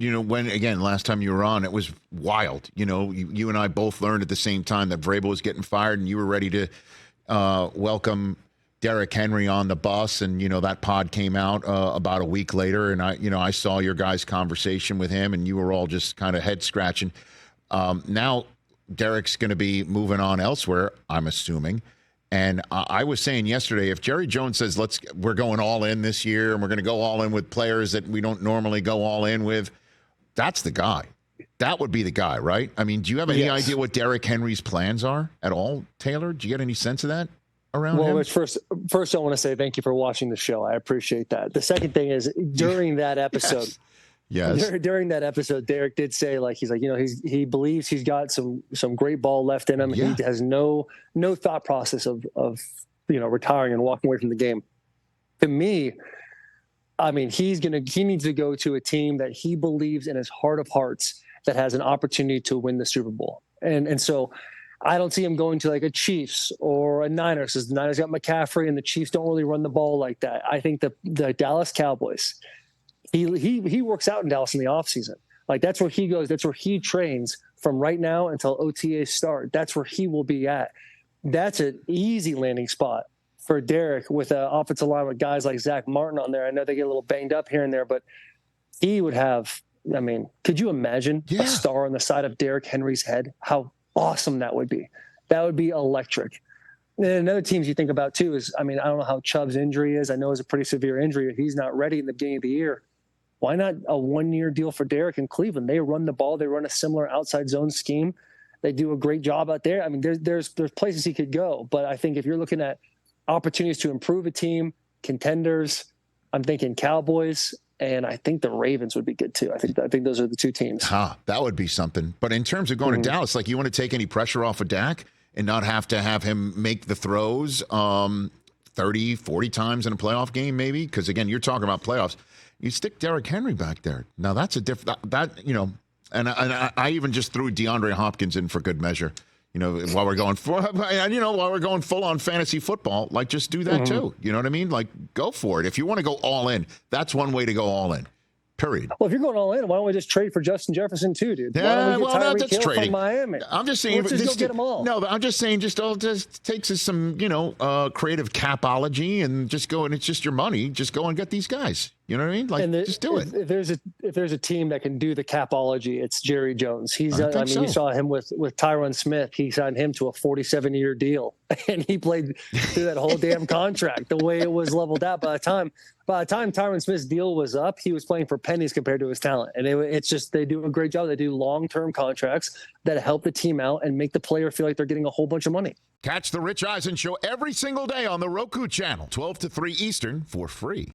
when, again, last time you were on, it was wild. You and I both learned at the same time that Vrabel was getting fired, and you were ready to welcome Derrick Henry on the bus. And, that pod came out about a week later, and I saw your guys' conversation with him, and you were all just kind of head scratching. Now Derrick's going to be moving on elsewhere, I'm assuming. And I was saying yesterday, if Jerry Jones says, we're going all in this year, and we're going to go all in with players that we don't normally go all in with, that's the guy. That would be the guy, right? I mean, do you have any idea what Derrick Henry's plans are at all, Taylor? Do you get any sense of that around him? Well, first I want to say thank you for watching the show. I appreciate that. The second thing is, during that episode, Yes. During that episode, Derrick did say, he believes he's got some great ball left in him. Yeah. He has no thought process of retiring and walking away from the game. To me, I mean, he needs to go to a team that he believes in his heart of hearts that has an opportunity to win the Super Bowl. And so I don't see him going to like a Chiefs or a Niners, because the Niners got McCaffrey and the Chiefs don't really run the ball like that. I think the Dallas Cowboys, he works out in Dallas in the offseason. Like, that's where he goes. That's where he trains from right now until OTAs start. That's where he will be at. That's an easy landing spot for Derrick with an offensive line with guys like Zach Martin on there. I know they get a little banged up here and there, but he would have, I mean, could you imagine a star on the side of Derrick Henry's head? How awesome that would be. That would be electric. And another teams you think about too is, I mean, I don't know how Chubb's injury is. I know it's a pretty severe injury. He's not ready in the beginning of the year. Why not a 1-year deal for Derrick in Cleveland? They run the ball. They run a similar outside zone scheme. They do a great job out there. I mean, there's places he could go. But I think if you're looking at opportunities to improve a team, contenders, I'm thinking Cowboys, and I think the Ravens would be good too. I think those are the two teams. That would be something. But in terms of going to Dallas, like, you want to take any pressure off of Dak and not have to have him make the throws 30, 40 times in a playoff game maybe? Because, again, you're talking about playoffs. You stick Derrick Henry back there. Now, that's a different and I even just threw DeAndre Hopkins in for good measure. While we're going full on fantasy football, like, just do that too. You know what I mean? Like, go for it. If you want to go all in, that's one way to go all in. Period. Well, if you're going all in, why don't we just trade for Justin Jefferson too, dude? Yeah, that's trading. From Miami. I'm just saying, let's just go get them all. No, I'm just saying, just takes us some, creative capology, and just go, and it's just your money. Just go and get these guys. You know what I mean? Like, just do it. If there's a team that can do the capology, it's Jerry Jones. You saw him with Tyron Smith. He signed him to a 47-year deal, and he played through that whole damn contract the way it was leveled out. By the time Tyron Smith's deal was up, he was playing for pennies compared to his talent. And it's just, they do a great job. They do long-term contracts that help the team out and make the player feel like they're getting a whole bunch of money. Catch the Rich Eisen Show every single day on the Roku channel, 12 to 3 Eastern, for free.